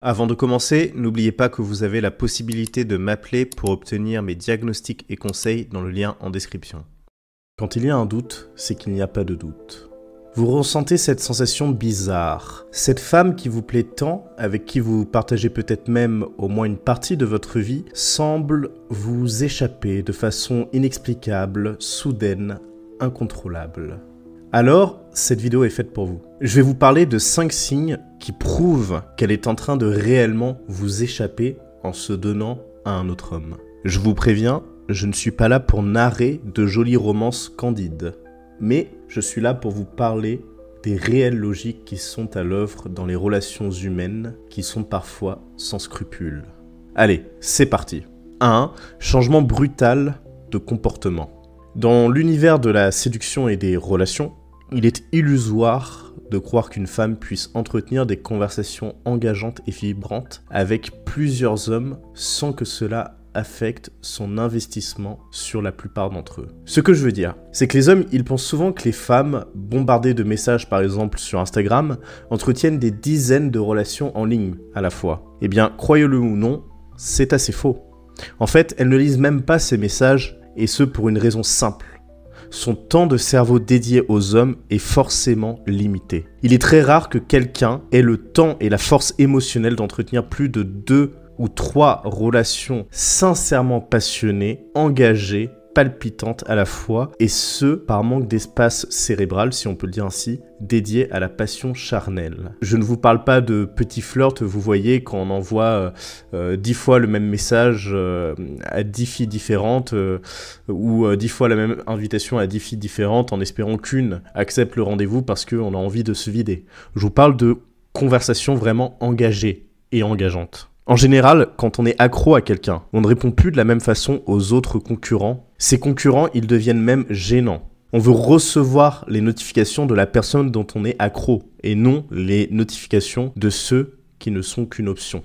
Avant de commencer, n'oubliez pas que vous avez la possibilité de m'appeler pour obtenir mes diagnostics et conseils dans le lien en description. Quand il y a un doute, c'est qu'il n'y a pas de doute. Vous ressentez cette sensation bizarre. Cette femme qui vous plaît tant, avec qui vous partagez peut-être même au moins une partie de votre vie, semble vous échapper de façon inexplicable, soudaine, incontrôlable. Alors, cette vidéo est faite pour vous. Je vais vous parler de 5 signes qui prouvent qu'elle est en train de réellement vous échapper en se donnant à un autre homme. Je vous préviens, je ne suis pas là pour narrer de jolies romances candides, mais je suis là pour vous parler des réelles logiques qui sont à l'œuvre dans les relations humaines qui sont parfois sans scrupules. Allez, c'est parti. 1. Changement brutal de comportement. Dans l'univers de la séduction et des relations, il est illusoire de croire qu'une femme puisse entretenir des conversations engageantes et vibrantes avec plusieurs hommes sans que cela affecte son investissement sur la plupart d'entre eux. Ce que je veux dire, c'est que les hommes, ils pensent souvent que les femmes, bombardées de messages par exemple sur Instagram, entretiennent des dizaines de relations en ligne à la fois. Eh bien, croyez-le ou non, c'est assez faux. En fait, elles ne lisent même pas ces messages, et ce pour une raison simple. Son temps de cerveau dédié aux hommes est forcément limité. Il est très rare que quelqu'un ait le temps et la force émotionnelle d'entretenir plus de 2 ou 3 relations sincèrement passionnées, engagées, palpitantes à la fois, et ce, par manque d'espace cérébral, si on peut le dire ainsi, dédié à la passion charnelle. Je ne vous parle pas de petits flirts, vous voyez, quand on envoie 10 fois le même message à 10 filles différentes, ou 10 fois la même invitation à 10 filles différentes, en espérant qu'une accepte le rendez-vous parce qu'on a envie de se vider. Je vous parle de conversations vraiment engagées et engageantes. En général, quand on est accro à quelqu'un, on ne répond plus de la même façon aux autres concurrents. Ces concurrents, ils deviennent même gênants. On veut recevoir les notifications de la personne dont on est accro, et non les notifications de ceux qui ne sont qu'une option.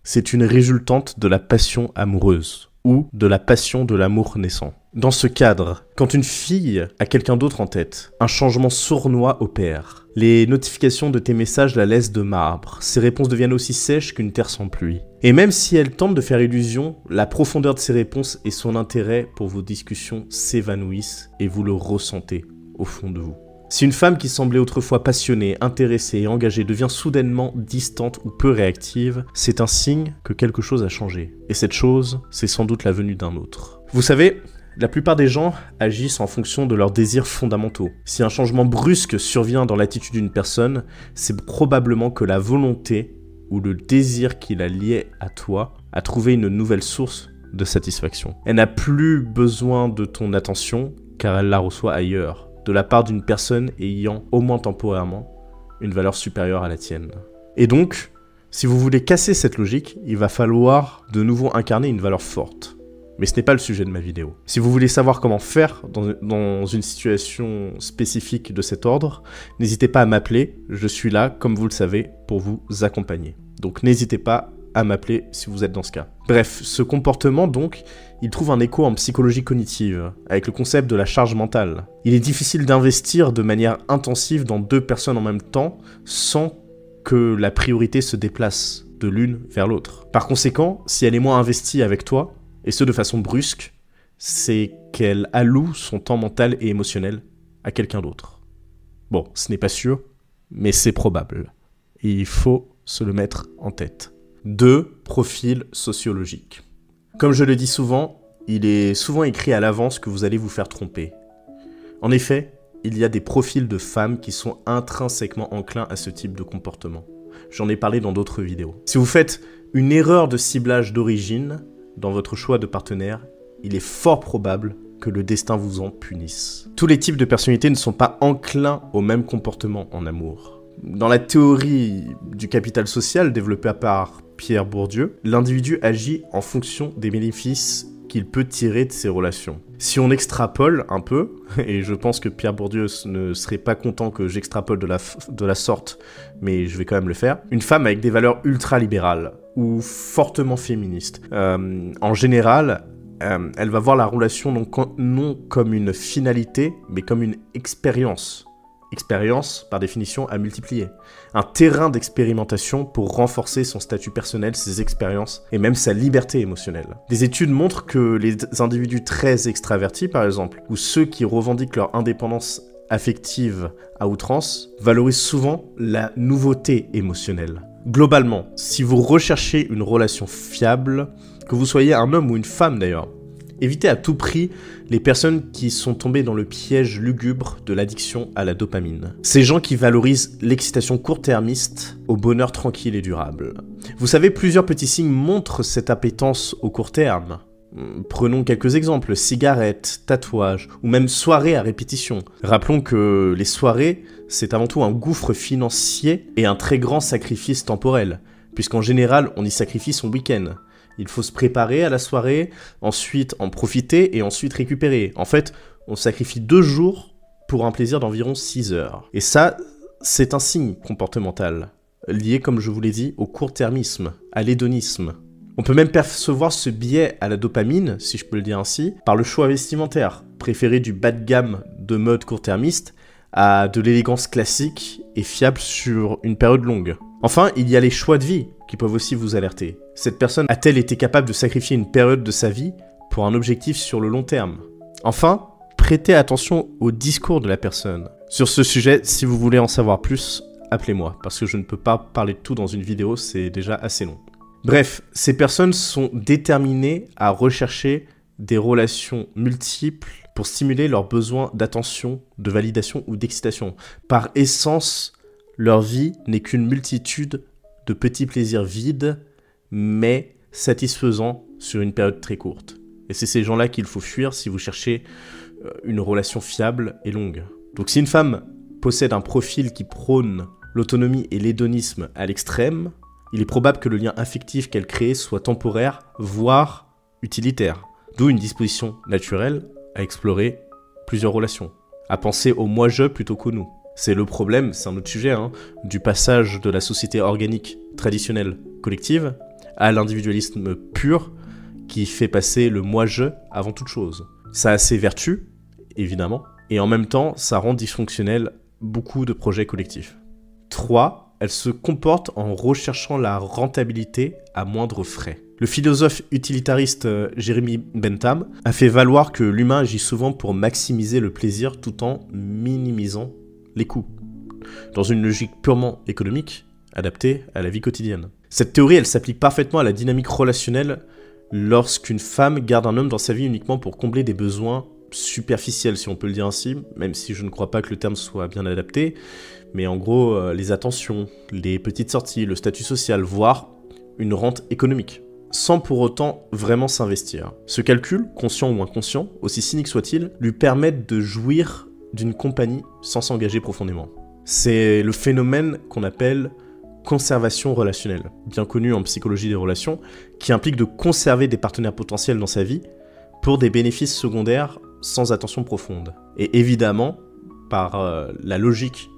C'est une résultante de la passion amoureuse, ou de la passion de l'amour naissant. Dans ce cadre, quand une fille a quelqu'un d'autre en tête, un changement sournois opère. Les notifications de tes messages la laissent de marbre. Ses réponses deviennent aussi sèches qu'une terre sans pluie. Et même si elle tente de faire illusion, la profondeur de ses réponses et son intérêt pour vos discussions s'évanouissent et vous le ressentez au fond de vous. Si une femme qui semblait autrefois passionnée, intéressée et engagée devient soudainement distante ou peu réactive, c'est un signe que quelque chose a changé. Et cette chose, c'est sans doute la venue d'un autre. Vous savez, la plupart des gens agissent en fonction de leurs désirs fondamentaux. Si un changement brusque survient dans l'attitude d'une personne, c'est probablement que la volonté ou le désir qui la liait à toi a trouvé une nouvelle source de satisfaction. Elle n'a plus besoin de ton attention car elle la reçoit ailleurs, de la part d'une personne ayant, au moins temporairement, une valeur supérieure à la tienne. Et donc, si vous voulez casser cette logique, il va falloir de nouveau incarner une valeur forte. Mais ce n'est pas le sujet de ma vidéo. Si vous voulez savoir comment faire dans une situation spécifique de cet ordre, n'hésitez pas à m'appeler, je suis là, comme vous le savez, pour vous accompagner. Donc n'hésitez pas à m'appeler si vous êtes dans ce cas. Bref, ce comportement donc, il trouve un écho en psychologie cognitive, avec le concept de la charge mentale. Il est difficile d'investir de manière intensive dans 2 personnes en même temps, sans que la priorité se déplace de l'une vers l'autre. Par conséquent, si elle est moins investie avec toi, et ce de façon brusque, c'est qu'elle alloue son temps mental et émotionnel à quelqu'un d'autre. Bon, ce n'est pas sûr, mais c'est probable. Et il faut se le mettre en tête. 2. Profil sociologique. Comme je le dis souvent, il est souvent écrit à l'avance que vous allez vous faire tromper. En effet, il y a des profils de femmes qui sont intrinsèquement enclins à ce type de comportement. J'en ai parlé dans d'autres vidéos. Si vous faites une erreur de ciblage d'origine, dans votre choix de partenaire, il est fort probable que le destin vous en punisse. Tous les types de personnalités ne sont pas enclins au même comportement en amour. Dans la théorie du capital social développée par Pierre Bourdieu, l'individu agit en fonction des bénéfices qu'il peut tirer de ses relations. Si on extrapole un peu, et je pense que Pierre Bourdieu ne serait pas content que j'extrapole de la sorte, mais je vais quand même le faire, une femme avec des valeurs ultra-libérales ou fortement féministes, en général, elle va voir la relation non comme une finalité, mais comme une expérience expérience, par définition, à multiplier. Un terrain d'expérimentation pour renforcer son statut personnel, ses expériences et même sa liberté émotionnelle. Des études montrent que les individus très extravertis, par exemple, ou ceux qui revendiquent leur indépendance affective à outrance, valorisent souvent la nouveauté émotionnelle. Globalement, si vous recherchez une relation fiable, que vous soyez un homme ou une femme d'ailleurs, évitez à tout prix les personnes qui sont tombées dans le piège lugubre de l'addiction à la dopamine. Ces gens qui valorisent l'excitation court-termiste au bonheur tranquille et durable. Vous savez, plusieurs petits signes montrent cette appétence au court terme. Prenons quelques exemples, cigarettes, tatouages, ou même soirées à répétition. Rappelons que les soirées, c'est avant tout un gouffre financier et un très grand sacrifice temporel, puisqu'en général, on y sacrifie son week-end. Il faut se préparer à la soirée, ensuite en profiter et ensuite récupérer. En fait, on sacrifie 2 jours pour un plaisir d'environ 6 heures. Et ça, c'est un signe comportemental, lié, comme je vous l'ai dit, au court-termisme, à l'hédonisme. On peut même percevoir ce biais à la dopamine, si je peux le dire ainsi, par le choix vestimentaire, préférer du bas de gamme de mode court-termiste à de l'élégance classique et fiable sur une période longue. Enfin, il y a les choix de vie qui peuvent aussi vous alerter. Cette personne a-t-elle été capable de sacrifier une période de sa vie pour un objectif sur le long terme? Enfin, prêtez attention au discours de la personne. Sur ce sujet, si vous voulez en savoir plus, appelez-moi, parce que je ne peux pas parler de tout dans une vidéo, c'est déjà assez long. Bref, ces personnes sont déterminées à rechercher des relations multiples pour stimuler leurs besoins d'attention, de validation ou d'excitation. Par essence, leur vie n'est qu'une multitude de petits plaisirs vides, mais satisfaisants sur une période très courte. Et c'est ces gens-là qu'il faut fuir si vous cherchez une relation fiable et longue. Donc si une femme possède un profil qui prône l'autonomie et l'hédonisme à l'extrême, il est probable que le lien affectif qu'elle crée soit temporaire, voire utilitaire. D'où une disposition naturelle à explorer plusieurs relations, à penser au moi-je plutôt qu'au nous. C'est le problème, c'est un autre sujet, du passage de la société organique traditionnelle collective à l'individualisme pur qui fait passer le moi-je avant toute chose. Ça a ses vertus, évidemment, et en même temps, ça rend dysfonctionnel beaucoup de projets collectifs. 3. Elle se comporte en recherchant la rentabilité à moindre frais. Le philosophe utilitariste Jeremy Bentham a fait valoir que l'humain agit souvent pour maximiser le plaisir tout en minimisant les coûts, dans une logique purement économique, adaptée à la vie quotidienne. Cette théorie, elle s'applique parfaitement à la dynamique relationnelle lorsqu'une femme garde un homme dans sa vie uniquement pour combler des besoins superficiels, si on peut le dire ainsi, même si je ne crois pas que le terme soit bien adapté, mais en gros, les attentions, les petites sorties, le statut social, voire une rente économique, sans pour autant vraiment s'investir. Ce calcul, conscient ou inconscient, aussi cynique soit-il, lui permettent de jouir d'une compagnie sans s'engager profondément. C'est le phénomène qu'on appelle conservation relationnelle, bien connu en psychologie des relations, qui implique de conserver des partenaires potentiels dans sa vie pour des bénéfices secondaires sans attention profonde. Et évidemment, par la logique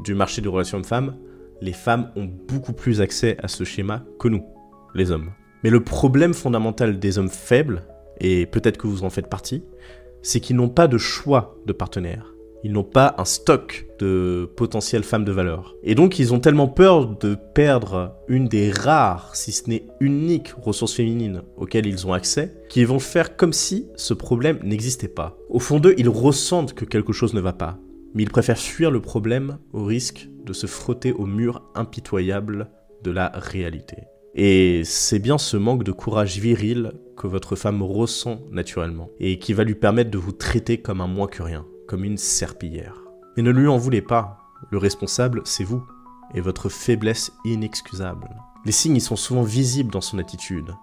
du marché des relations hommes-femmes, les femmes ont beaucoup plus accès à ce schéma que nous, les hommes. Mais le problème fondamental des hommes faibles, et peut-être que vous en faites partie, c'est qu'ils n'ont pas de choix de partenaire. Ils n'ont pas un stock de potentielles femmes de valeur. Et donc, ils ont tellement peur de perdre une des rares, si ce n'est unique, ressources féminines auxquelles ils ont accès, qu'ils vont faire comme si ce problème n'existait pas. Au fond d'eux, ils ressentent que quelque chose ne va pas, mais ils préfèrent fuir le problème au risque de se frotter au mur impitoyable de la réalité. Et c'est bien ce manque de courage viril que votre femme ressent naturellement, et qui va lui permettre de vous traiter comme un moins que rien, comme une serpillière. Mais ne lui en voulez pas, le responsable c'est vous, et votre faiblesse inexcusable. Les signes y sont souvent visibles dans son attitude.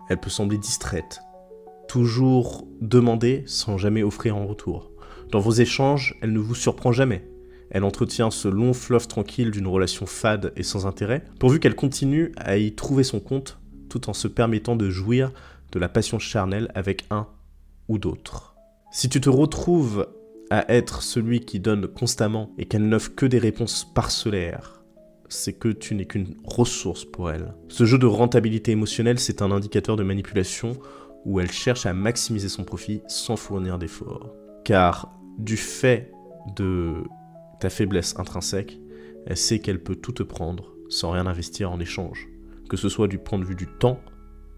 Elle peut sembler distraite, toujours demander sans jamais offrir en retour. Dans vos échanges, elle ne vous surprend jamais. Elle entretient ce long fleuve tranquille d'une relation fade et sans intérêt, pourvu qu'elle continue à y trouver son compte, tout en se permettant de jouir de la passion charnelle avec un ou d'autres. Si tu te retrouves à être celui qui donne constamment et qu'elle n'offre que des réponses parcellaires, c'est que tu n'es qu'une ressource pour elle. Ce jeu de rentabilité émotionnelle, c'est un indicateur de manipulation où elle cherche à maximiser son profit sans fournir d'efforts. Car du fait de ta faiblesse intrinsèque, elle sait qu'elle peut tout te prendre sans rien investir en échange, que ce soit du point de vue du temps,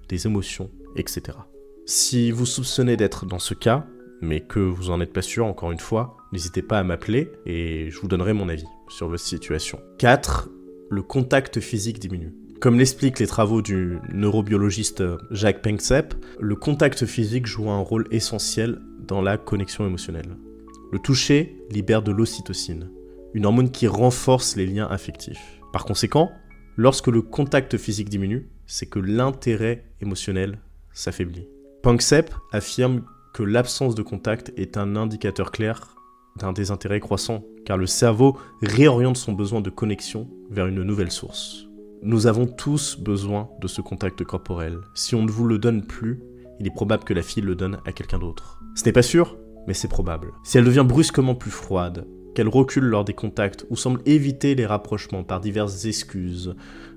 des émotions, etc. Si vous soupçonnez d'être dans ce cas, mais que vous en êtes pas sûr, encore une fois, n'hésitez pas à m'appeler et je vous donnerai mon avis sur votre situation. 4. Le contact physique diminue. Comme l'expliquent les travaux du neurobiologiste Jack Panksepp, le contact physique joue un rôle essentiel dans la connexion émotionnelle. Le toucher libère de l'ocytocine, une hormone qui renforce les liens affectifs. Par conséquent, lorsque le contact physique diminue, c'est que l'intérêt émotionnel s'affaiblit. Panksepp affirme que l'absence de contact est un indicateur clair d'un désintérêt croissant, car le cerveau réoriente son besoin de connexion vers une nouvelle source. Nous avons tous besoin de ce contact corporel. Si on ne vous le donne plus, il est probable que la fille le donne à quelqu'un d'autre. Ce n'est pas sûr, mais c'est probable. Si elle devient brusquement plus froide, qu'elle recule lors des contacts ou semble éviter les rapprochements par diverses excuses,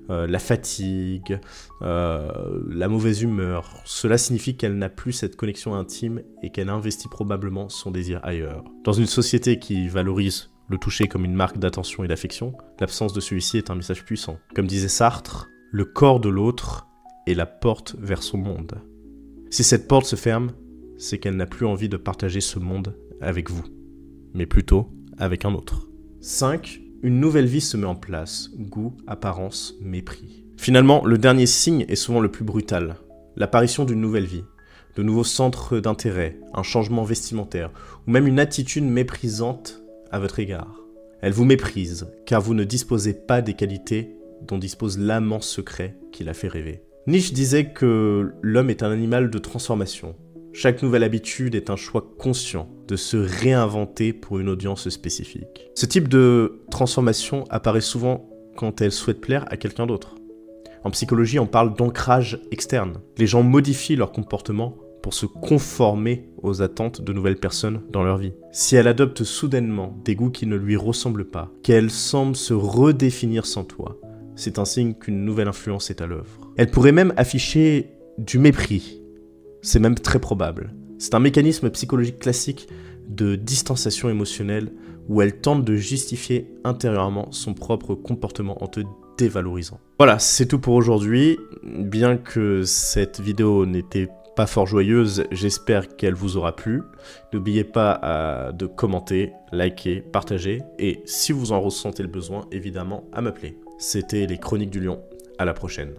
la fatigue, la mauvaise humeur, cela signifie qu'elle n'a plus cette connexion intime et qu'elle investit probablement son désir ailleurs. Dans une société qui valorise le toucher comme une marque d'attention et d'affection, l'absence de celui-ci est un message puissant. Comme disait Sartre, le corps de l'autre est la porte vers son monde. Si cette porte se ferme, c'est qu'elle n'a plus envie de partager ce monde avec vous, mais plutôt avec un autre. 5. Une nouvelle vie se met en place. Goût, apparence, mépris. Finalement, le dernier signe est souvent le plus brutal. L'apparition d'une nouvelle vie, de nouveaux centres d'intérêt, un changement vestimentaire, ou même une attitude méprisante à votre égard. Elle vous méprise, car vous ne disposez pas des qualités dont dispose l'amant secret qui l'a fait rêver. Nietzsche disait que l'homme est un animal de transformation. Chaque nouvelle habitude est un choix conscient de se réinventer pour une audience spécifique. Ce type de transformation apparaît souvent quand elle souhaite plaire à quelqu'un d'autre. En psychologie, on parle d'ancrage externe. Les gens modifient leur comportement pour se conformer aux attentes de nouvelles personnes dans leur vie. Si elle adopte soudainement des goûts qui ne lui ressemblent pas, qu'elle semble se redéfinir sans toi, c'est un signe qu'une nouvelle influence est à l'œuvre. Elle pourrait même afficher du mépris. C'est même très probable. C'est un mécanisme psychologique classique de distanciation émotionnelle où elle tente de justifier intérieurement son propre comportement en te dévalorisant. Voilà, c'est tout pour aujourd'hui. Bien que cette vidéo n'était pas fort joyeuse, j'espère qu'elle vous aura plu. N'oubliez pas de commenter, liker, partager et si vous en ressentez le besoin, évidemment, à m'appeler. C'était les Chroniques du Lion. À la prochaine.